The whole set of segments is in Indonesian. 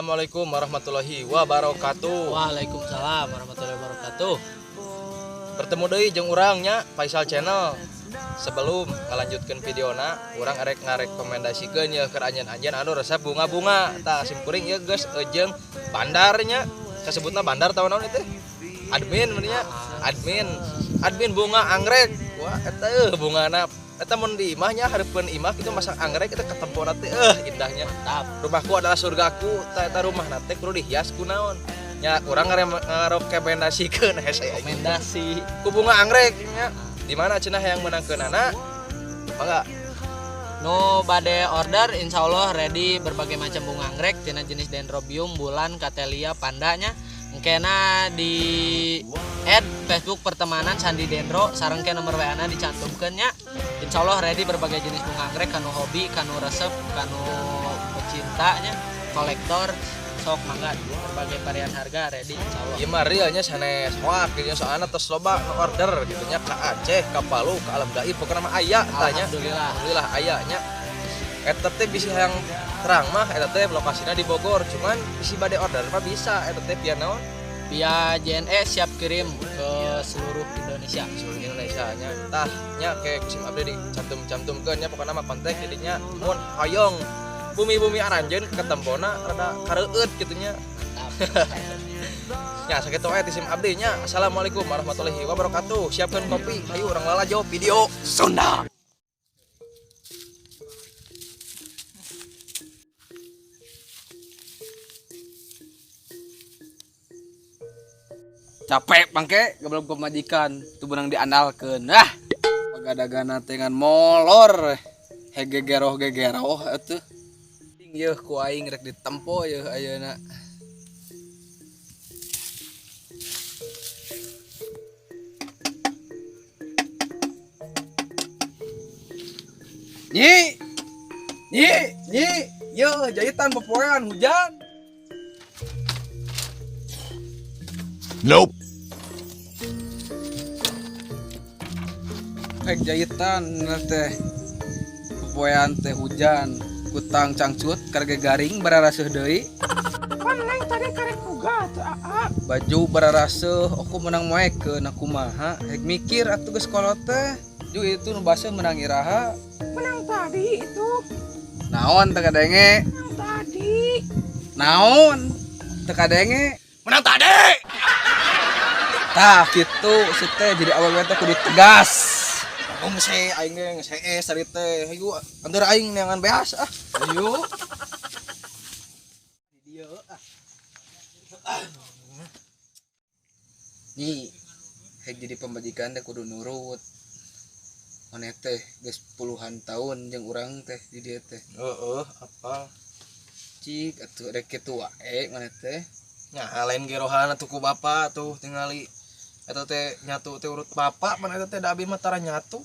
Assalamualaikum warahmatullahi wabarakatuh. Waalaikumsalam warahmatullahi wabarakatuh. Bertemu deui jeung urangnya Faisal Channel. Sebelum ngalanjutkeun videona, urang arek ngarekomendasikeun ye keur anjeun-anjeun anu resep bunga-bunga. Tah simkuring ieu geus jeung bandarnya. Kasebutna bandar tahu naon itu? Admin meunya. Admin bunga anggrek. Wah eta bungana eta mun di imahnya hareupeun imah kitu masang anggrek kita ketempona teh indahnya. Mantap. Rumahku adalah surgaku, eta rumahna teh kudu dihias ku naon? Nya urang ngarekomendasikeun hese Rekomendasi ku bunga anggrek nya. Di mana cenah yang menangkeunana? Mangga. no bade order insyaallah ready berbagai macam bunga anggrek tina jenis dendrobium, bulan, cattleya, pandanya. Engkena di add Facebook pertemanan Sandi Dendro sareng ke nomor WA-na dicantumkeun nya. Insyaallah ready berbagai jenis bunga anggrek kanu hobi, kanu resep, kanu pecinta nya, kolektor sok mangga berbagai varian harga ready insyaallah. Ieu mah real nya sanes hoak kitu soalna tos loba nu order kitu nya ka Aceh, ka Palu, ka Alam Gaib pokona mah aya tanya. Alhamdulillah aya nya. Eta teh bisi hayang terang mah eta teh lokasina di Bogor, cuman bisi bade order mah bisa eta teh via naon? Via JNE siap kirim ke seluruh Indonesia. Seluruh Indonesia nya. Tah nya ke kusim abdi dicantum-cantumkeun nya pokona mah kontak didinya mun hoyong bumi-bumi aranjeun ketempona rada kareueut kitu nya. Mantap. Ya sakitu aya ti sim abdi nya. Assalamualaikum warahmatullahi wabarakatuh. Siapkeun kopi, hayu urang lalajo video Sunda. Capek bangke goblok pemajikan tu benang diandalkeun pagadagana teh ngan molor gegeroh atuh yeuh ku aing rek ditempo yeuh ayeuna nyi yeuh jahitan popoean hujan. Nope. Jahitan teh popoean teh hujan kutang cangcut karge garing bararaseuh deui Neng tadi karek boga tuh baju bararaseuh aku menang moekeun aku kumaha rek mikir atuh geus kolot teh ju itu nu baseuh menang iraha menang tadi itu naon teu kadenge menang tadi naon teu kadenge Menang tadi. tah kitu teh jadi awewe teh kudu tegas. Oh ngese aing ge ngese sari teh. Hayu anteur aing neangan beas Ayo nih jadi pembajikan teh kudu nurut maneh teh geus puluhan tahun jeung urang teh di dieu teh apa? cik atuh rek kitu wae maneh teh Nya lain ge rohana tuh ku bapa tuh tingali eta teh nyatu teh urut bapa mana eta teh da abi mah tara nyatu.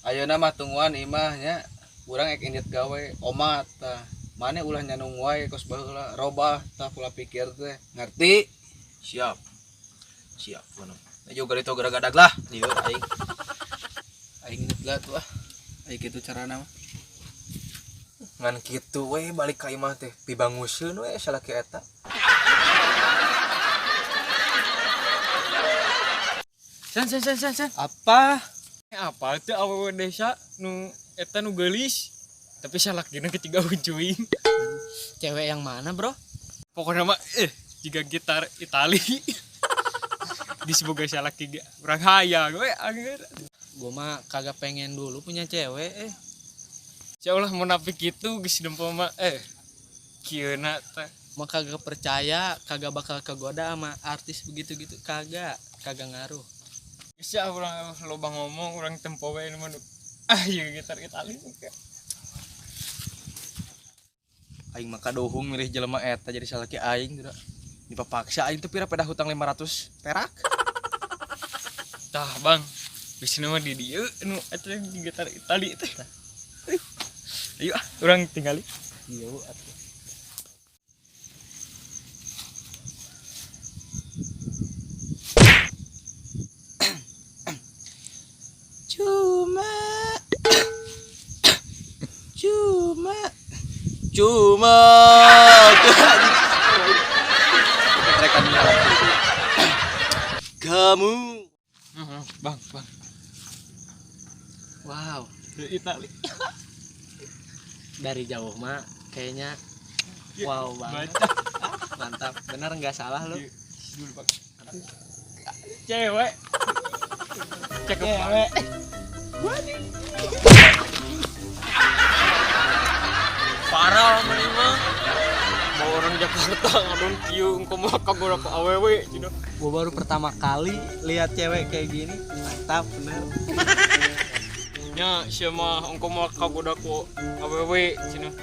ayeuna mah tungguan imah nya urang ek indit gawe omat tah maneh ulah nyanung wae kos baheula robah tah pola pikir teh ngarti Siap mana. Ayo gari to gara-gadag lah dieu aing. aing indit lah tuh aya kitu carana mah Ngan kitu we balik ka imah teh pibanguseun we salaki eta. San. apa Apa teh awewe desa nu eta nu geulis tapi salakina ketiga ucuing. Cewek yang mana, Bro? Pokoknya mah jika gitar Itali. Diseboga salaki urang hayang we anger. Gua mah kagak pengen dulu punya cewek Insyaallah munafik itu geus dempo mah kieuna teh. Mah kagak percaya, kagak bakal kegoda sama artis begitu-gitu kagak ngaruh. Bisa orang loba ngomong orang tempo we nu ieu gitar Itali Aing mah kadohung milih jelema eta jadi salaki aing tidak dipapaksa aing teh pira peda hutang 500 perak. Tah bang bisina mah di dieu nu eta di gitar Itali teh. Ayo urang tinggali. ieu atuh Cuma Ketrekan nyawa. Kamu Bang. Wow, Itali. dari jauh mah kayaknya wow banget. Mantap, bener nggak salah lu. Dulu, Bang. Cewek. Cewek. Parah mah ini mah. Mau orang Jakarta ngadon kieu engko mah kagora ke awewe cenah. Gua baru pertama kali lihat cewek kayak gini, mantap bener. Nya sia mah engko mah kagora ku awewe cenah.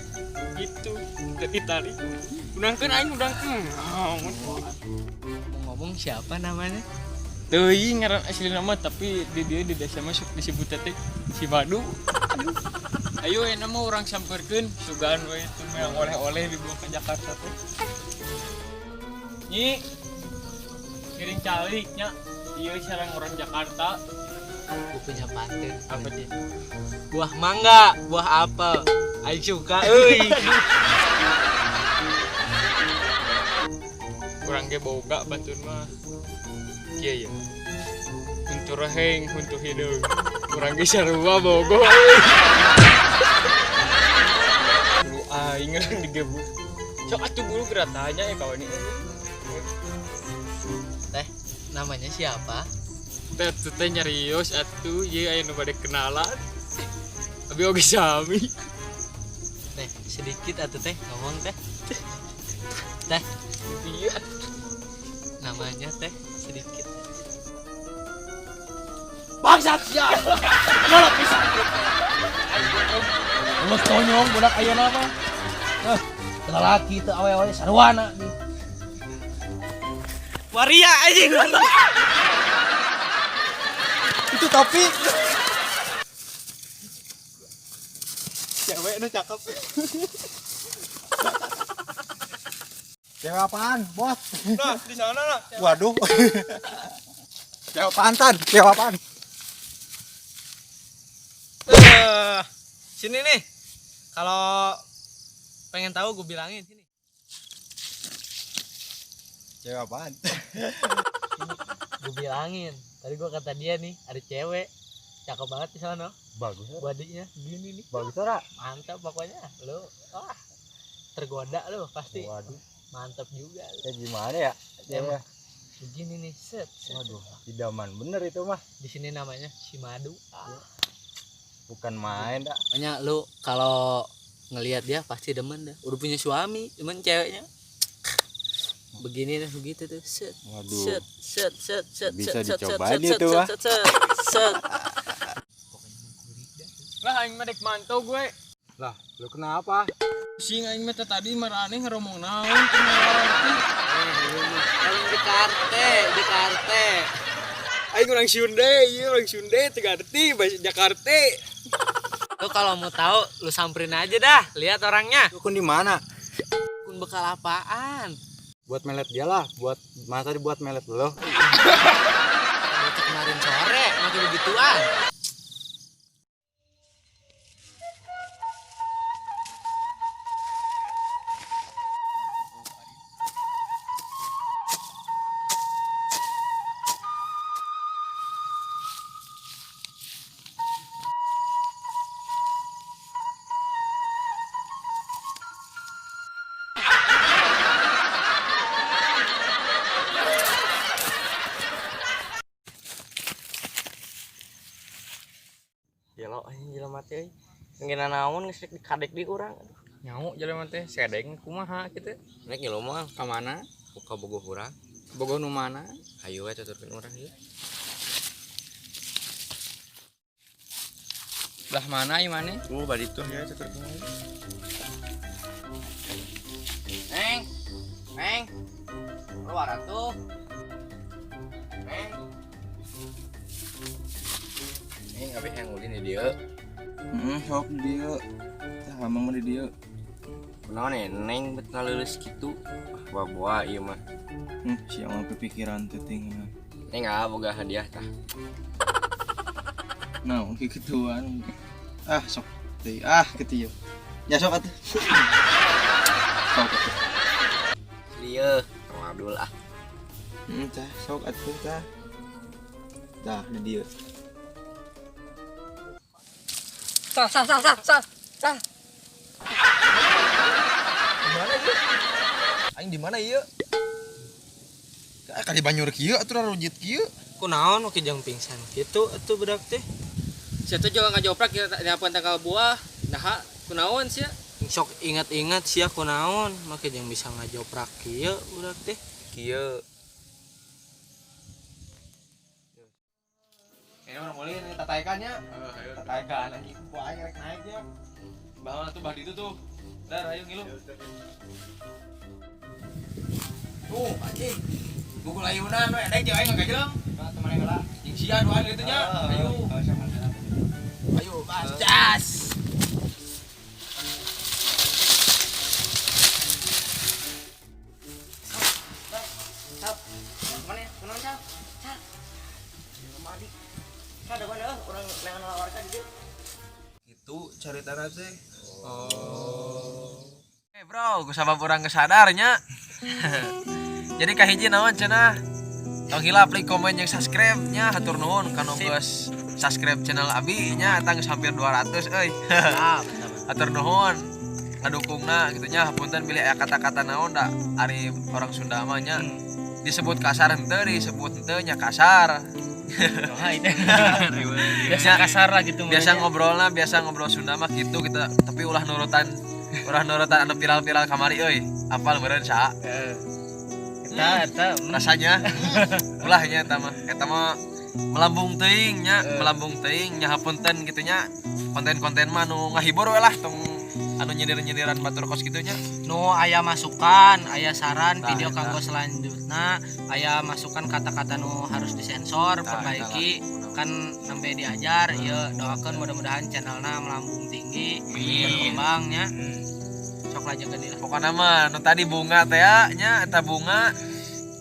Gitu dari tadi. Udangkeun aing udangkeun. Ngomong siapa namanya? Teuing ngaran asli nama tapi di desa mah sok disebut teh si Badu. Aduh. Ayo enak mah orang samperkeun sugaan we itu yang oleh-oleh dibawa ke Jakarta tuh. Nyi kiring calik nya ieu sareng orang Jakarta. Gua punya paten. Apa sih? Buah mangga, buah apel. Aing suka euy. Urang ge boga batun mah. Kieu ya. Untuk raheng, untuk hidup. Urang ge sarua bogo. Lu aing urang digebuk. Sok atuh bulu geratanya ya kawan ini. Teh, namanya siapa? Teh nyarios atuh ye aya nu bade kenalan. Abi oge sami. Teh, sedikit atuh teh ngomong teh. Teh, Iya. namanya teh sedikit. Bangsat ya. Nolak bisa. Lu tonyong budak ayeuna mah. Lalaki teu awe-awe sarwana nih. Waria anjing. Itu topi. Cewek nu cakep. Cewek apaan, Bos? Nah, di sana nah. Waduh. Cewek apaan, Tan? Cewek apaan? Sini nih. Kalau pengen tahu gue bilangin sini. Cewek apaan? Gue bilangin. Tadi gue kata dia nih, ada cewek. Cakep banget di sana. Bagus. Bodinya gini nih. Bagus ora? Mantap pokoknya. Lu tergoda lu pasti. Waduh. Mantap juga lu. Ya gimana ya? Emang begini nih, set. Waduh, idaman bener itu mah. Di sini namanya si Madu. Bukan main dah. Pokoknya lu kalau ngelihat dia pasti demen dah. Udah punya suami, demen ceweknya. Begini dah begitu tuh. Set. Waduh. Set, set, set, set. Bisa set, set, dicobain set, itu, set, Wah. set, set, set. Lah aing mah dek mantau gue. Lah, lu kenapa? Sing aing mah teh tadi marane ngeromong naon teh ngarti. Kalau di karte. Aing orang Sunda, ieu orang Sunda teu ngarti bahasa Jakarta. Lu kalau mau tahu, lu samperin aja dah. Lihat orangnya. Dukun di mana? Kun bekal apaan? Buat melet dia lah, buat masa dibuat melet lo. Bocah kemarin sore, makin begituan. Ya lo anjing jelema teh euy. Ngena naon geus dikadek di urang. Nyau jelema teh sedeng kumaha kitu. Nek ngilu mah Ka mana? ka bogoh urang. Bogoh nu mana? Hayu we tuturkeun urang ieu. Lah mana ieu maneh? Bari tuh ya tuturkeun. Neng. Keluar atuh. Neng. Ning abi yang ulin di dieu. Sok dia. Tah emang di dia. Kunaon ya neng bet ngaleuleus kitu. Ah bawa ieu mah. Siang kepikiran teh ting. Neng boga hadiah tah. Nah, kegituan. Ah, sok teh. Ah, ketieu. Ya sok atuh. Sok atuh. Iya, Kang Abdul ah. Tah, sok atuh tah. Tah, di dieu. Sah. Aing di mana ieu? Kali banyur kieu atuh rujit kieu. Kunaon oke jang pingsan gitu atuh budak teh. Saya tuh juga ngajoprak ya nyapan tanggal buah. Nah, kunaon sih? Sok ingat-ingat sia kunaon make jang bisa ngajoprak kieu budak teh. Kieu. Kayaknya orang mulai nih tataikannya. Tataikan anjing. Ku aing rek naiknya. Bawa tuh bah ditu tuh. Dar ayo ngilu. Tuh anjing. Gugul ayunan we edek jeung aing ngagajeng. Ka teman yang heula. Jeung sia doan gitu nya. Ayo. Ayo bas jas. Itu caritana teh. Bro, kusabab urang kesadarnya. Jadi kahiji naon cenah? Tong hilap like komen jeung subscribe nya hatur nuhun kanu geus subscribe channel Abi nya eta geus hampir 200 euy. Hatur nuhun ngadukungna kitu nya hapunten bilih aya kata-kata naon da ari orang Sunda mah nya disebut kasar henteu disebut henteu nya kasar. Biasa kasar lah gitu. Biasa ngobrol Sunda mah gitu kita tapi ulah nurutan anu viral-viral kamari euy. Apal meureun saha? Eta Rasanya ulahnya eta mah melambung teuing nya, melambung teuing nya hapunten kitu nya. Konten-konten mah nu ngahibur we lah tong anu nyindir-nyindiran batur kos kitu nya. No aya masukan, aya saran video kanggo selanjutnya, aya masukan kata-kata nu harus disensor, perbaiki kan sampai diajar. Ya doakan mudah-mudahan channelna melambung tinggi, berkembang nya. Sok lajekeun deui. Pokona mah nu tadi bunga teh nya eta bunga.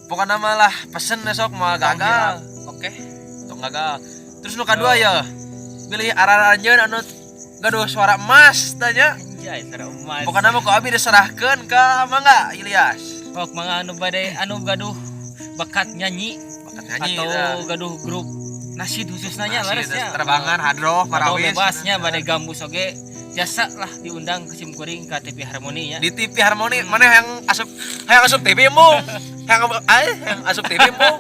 Pokona mah lah pesen besok moal gagal. Oke. Tok gagal. Terus nu kadua ya. Pilih araranjeun anu gaduh suara emas tanya. anjay sareng emas. Pokona mah ku abi diserahkeun ka Mangga Ilyas. Pok mangga anu bade anu gaduh bakat nyanyi Bakat nyanyi atau gaduh grup nasid khususnya nya laresnya. terbangan hadroh Atau marawis. bebasnya bade gambus oge biasa lah diundang ke Simkuring ke TV Harmoni ya. Di TV Harmoni mana yang asup TV mu? Yang asup TV mu?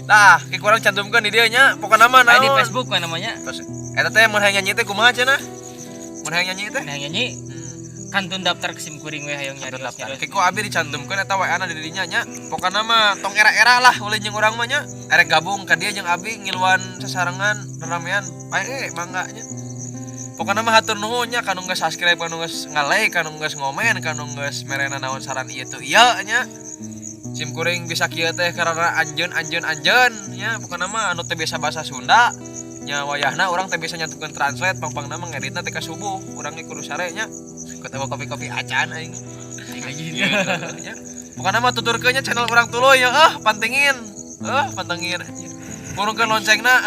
Tah, ki kurang cantumkeun di dieu nya. Pokona mah Di naon? Facebook kan namanya. Eta teh mun hayang nyanyi teh kumaha cenah? Mun hayang nyanyi teh? Nah nyanyi kantun daftar ke Simkuring we hayang nyari. Ki ku abi dicantumkeun eta WA-na di dinya nya. Pokona mah tong era-era lah ulin jeung urang mah nya. Erek gabung ka dieu jeung abi ngiluan sasarengan ramean. Bae mangga nya. Pokona mah hatur nuhun nya kanu geus subscribe, kanu geus nge-like, kanu geus ngomen, kanu geus merena naon saran ieu teu ieu nya. Simkuring bisa kieu teh karena anjeun nya. Pokona mah anu teu biasa bahasa Sunda nya wayahna urang teh bisa nyantukeun translate pang-pangna mah ngeditna teh ka subuh. Urang ge kudu sare nya. Ketemu kopi-kopi acan aing. Nya. Pokona mah tuturkeun nya channel urang tuluy ya pantengin. Pantengin. Kurungkeun loncengna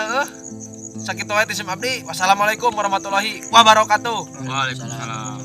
Sakitu wae ti Sim Abdi. Wassalamualaikum warahmatullahi wabarakatuh. Waalaikumsalam.